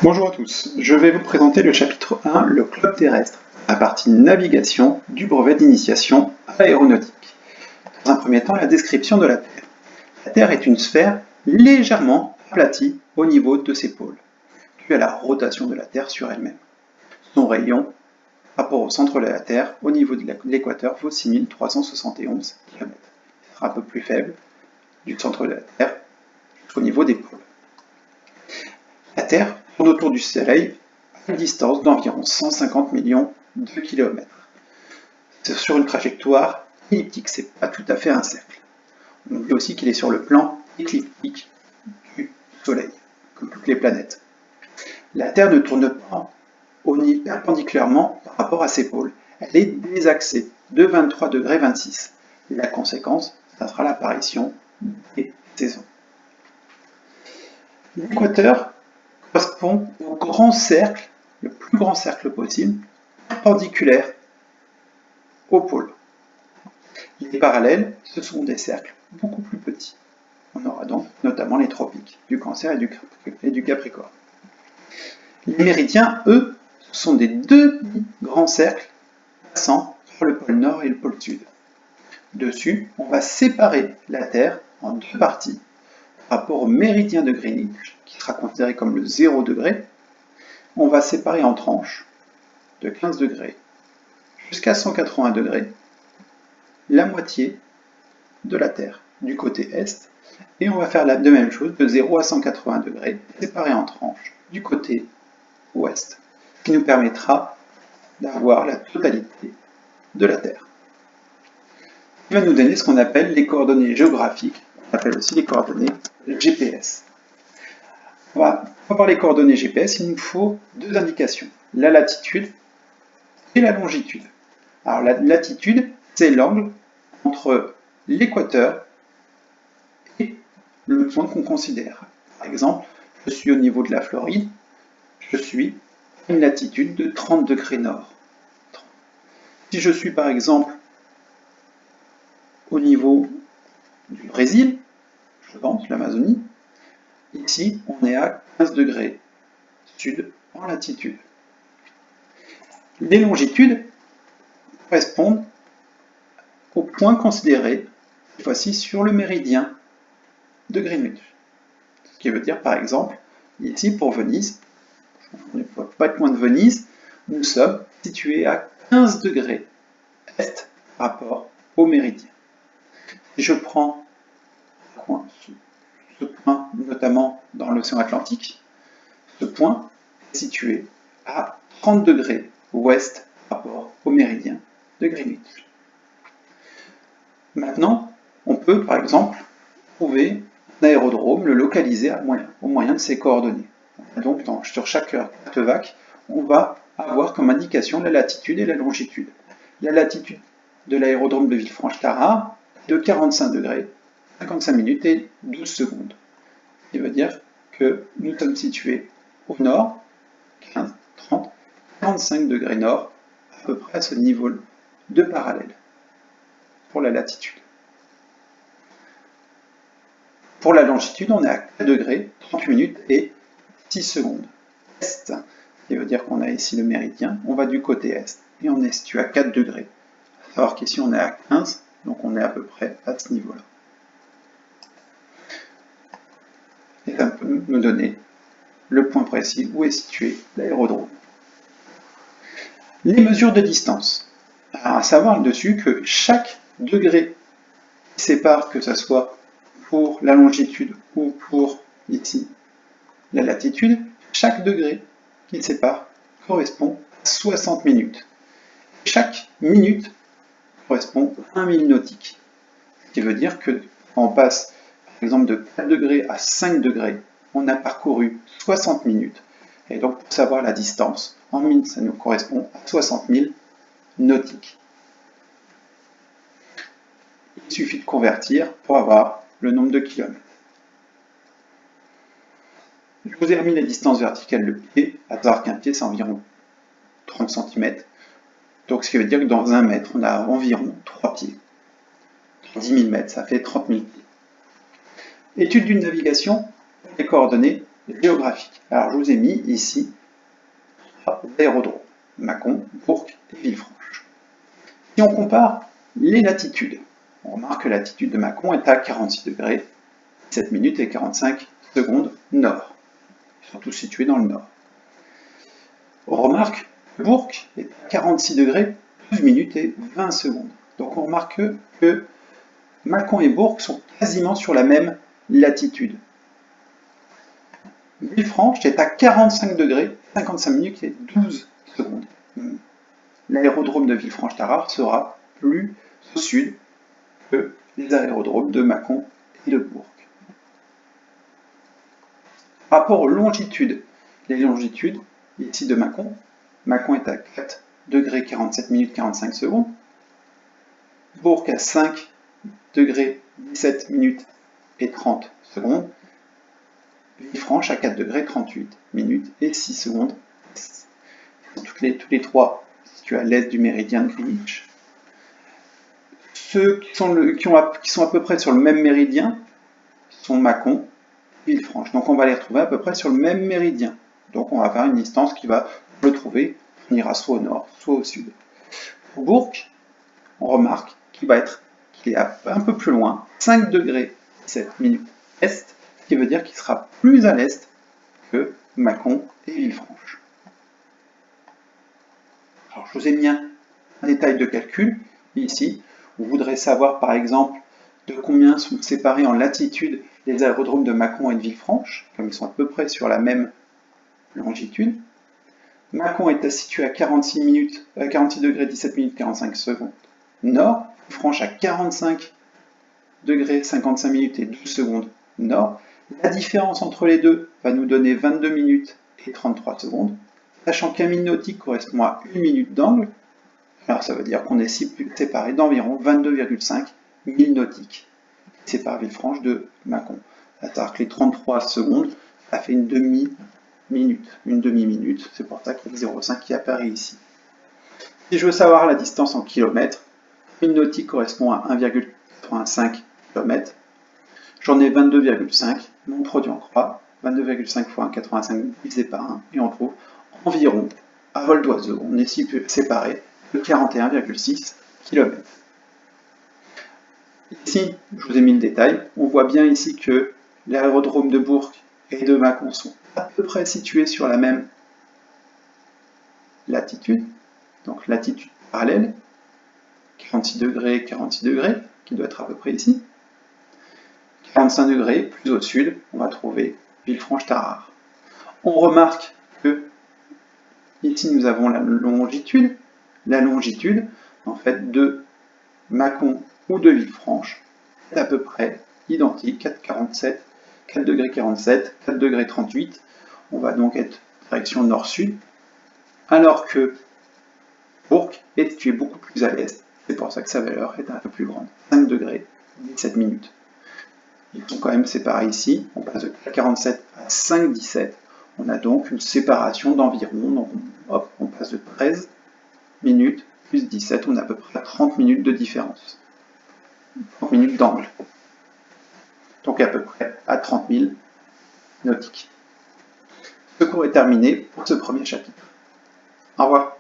Bonjour à tous, je vais vous présenter le chapitre 1, le globe terrestre, la partie navigation du brevet d'initiation à l'aéronautique. Dans un premier temps, la description de la Terre. La Terre est une sphère légèrement aplatie au niveau de ses pôles, due à la rotation de la Terre sur elle-même. Son rayon, par rapport au centre de la Terre, au niveau de l'équateur, vaut 6371 km. Il sera un peu plus faible du centre de la Terre jusqu'au niveau des pôles. La Terre tourne autour du Soleil à une distance d'environ 150 millions de kilomètres. C'est sur une trajectoire elliptique, c'est pas tout à fait un cercle. On dit aussi qu'il est sur le plan écliptique du Soleil, comme toutes les planètes. La Terre ne tourne pas perpendiculairement par rapport à ses pôles. Elle est désaxée de 23 degrés 26. La conséquence, ça sera l'apparition des saisons. L'équateur correspond au grand cercle, le plus grand cercle possible, perpendiculaire au pôle. Les parallèles, ce sont des cercles beaucoup plus petits. On aura donc notamment les tropiques, du Cancer et du Capricorne. Les méridiens, eux, sont des deux grands cercles passant par le pôle Nord et le pôle Sud. Dessus, on va séparer la Terre en deux parties par rapport au méridien de Greenwich, qui sera considéré comme le 0 degré. On va séparer en tranches de 15 degrés jusqu'à 180 degrés la moitié de la Terre du côté est, et on va faire de même chose de 0 à 180 degrés, séparés en tranches du côté ouest, ce qui nous permettra d'avoir la totalité de la Terre. Il va nous donner ce qu'on appelle les coordonnées géographiques, on appelle aussi les coordonnées GPS. Pour avoir les coordonnées GPS, il nous faut deux indications, la latitude et la longitude. Alors la latitude, c'est l'angle entre l'équateur et le point qu'on considère. Par exemple, je suis au niveau de la Floride, je suis à une latitude de 30 degrés nord. Si je suis par exemple au niveau du Brésil, je pense, l'Amazonie, ici on est à 15 degrés sud en latitude. Les longitudes correspondent au point considéré, cette fois-ci sur le méridien de Greenwich. Ce qui veut dire par exemple, ici pour Venise, on ne peut pas être loin de Venise, nous sommes situés à 15 degrés est par rapport au méridien. Si je prends ce point notamment dans l'océan Atlantique, ce point est situé à 30 degrés ouest par rapport au méridien de Greenwich. Maintenant, on peut par exemple trouver un aérodrome, le localiser au moyen de ces coordonnées. Donc sur chaque carte VAC, on va avoir comme indication la latitude et la longitude. La latitude de l'aérodrome de Villefranche-Tarare est de 45 degrés, 55 minutes et 12 secondes. Ce qui veut dire que nous sommes situés au nord, 15, 30, 45 degrés nord, à peu près à ce niveau de parallèle pour la latitude. Pour la longitude, on est à 4 degrés, 38 minutes et 6 secondes. Est, qui veut dire qu'on a ici le méridien, on va du côté est et on est situé à 4 degrés. Il faut savoir qu'ici on est à 15, donc on est à peu près à ce niveau-là. Et ça peut nous donner le point précis où est situé l'aérodrome. Les mesures de distance. Alors, à savoir dessus que chaque degré qui sépare, que ce soit pour la longitude ou pour ici la latitude, chaque degré qui sépare correspond à 60 minutes. Chaque minute correspond à 1 mille nautique. Ce qui veut dire que quand on passe par exemple de 4 degrés à 5 degrés, on a parcouru 60 minutes. Et donc pour savoir la distance, en minutes ça nous correspond à 60 000 nautiques. Il suffit de convertir pour avoir le nombre de kilomètres. Je vous ai remis la distance verticale de pied, à savoir qu'un pied c'est environ 30 cm. Donc ce qui veut dire que dans 1 mètre, on a environ 3 pieds. 10 000 mètres, ça fait 30 000 pieds. Étude d'une navigation, les coordonnées géographiques. Alors je vous ai mis ici l'aérodrome, Mâcon, Bourg et Villefranche. Si on compare les latitudes, on remarque que la latitude de Mâcon est à 46 degrés, 7 minutes et 45 secondes nord. Ils sont tous situés dans le nord. On remarque que Bourg est à 46 degrés, 12 minutes et 20 secondes. Donc on remarque que Mâcon et Bourg sont quasiment sur la même latitude. Villefranche est à 45 degrés, 55 minutes et 12 secondes. L'aérodrome de Villefranche-Tarare sera plus au sud que les aérodromes de Mâcon et de Bourg. Par rapport aux longitudes, les longitudes ici de Mâcon, Mâcon est à 4 degrés 47 minutes 45 secondes, Bourg à 5 degrés 17 minutes et 30 secondes, Villefranche à 4 degrés 38 minutes et 6 secondes. Tous les trois situés à l'est du méridien de Greenwich. Ceux qui sont à peu près sur le même méridien sont Mâcon et Villefranche. Donc on va les retrouver à peu près sur le même méridien. Donc on va faire une distance qui va le trouver. On ira soit au nord, soit au sud. Pour Bourg, on remarque qu'il est un peu plus loin, 5 degrés 7 minutes est, ce qui veut dire qu'il sera plus à l'est que Mâcon et Villefranche. Alors je vous ai mis un détail de calcul ici. On voudrait savoir par exemple de combien sont séparés en latitude les aérodromes de Mâcon et de Villefranche, comme ils sont à peu près sur la même longitude. Mâcon est situé à 46 degrés 17 minutes 45 secondes nord, Villefranche à 45 degrés 55 minutes et 12 secondes nord. La différence entre les deux va nous donner 22 minutes et 33 secondes, sachant qu'un mille nautique correspond à 1 minute d'angle. Alors ça veut dire qu'on est séparé d'environ 22,5 milles nautiques qui séparent Villefranche de Mâcon. C'est-à-dire que les 33 secondes, ça fait une demi-minute. C'est pour ça qu'il y a le 0,5 qui apparaît ici. Si je veux savoir la distance en kilomètres, une nautique correspond à 1,85 km. J'en ai 22,5, mon produit en croix, 22,5 fois 1,85 divisé par 1, et on trouve environ, à vol d'oiseau, on est séparé de 41,6 km. Ici, je vous ai mis le détail, on voit bien ici que l'aérodrome de Bourg et de Mâcon sont à peu près situés sur la même latitude, donc latitude parallèle, 46 degrés, qui doit être à peu près ici. 45 degrés, plus au sud, on va trouver Villefranche-Tarare. On remarque que ici nous avons la longitude. La longitude, en fait, de Mâcon ou de Villefranche est à peu près identique, 4 degrés 47, 4 degrés 38. On va donc être direction nord-sud, alors que Bourg est situé beaucoup plus à l'est. C'est pour ça que sa valeur est un peu plus grande, 5 degrés 17 minutes. Ils sont quand même séparés ici, on passe de 47 à 5,17. On a donc une séparation d'environ, donc hop, on passe de 13 minutes plus 17, on a à peu près 30 minutes de différence. 30 minutes d'angle. Donc à peu près à 30 000 nautiques. Ce cours est terminé pour ce premier chapitre. Au revoir.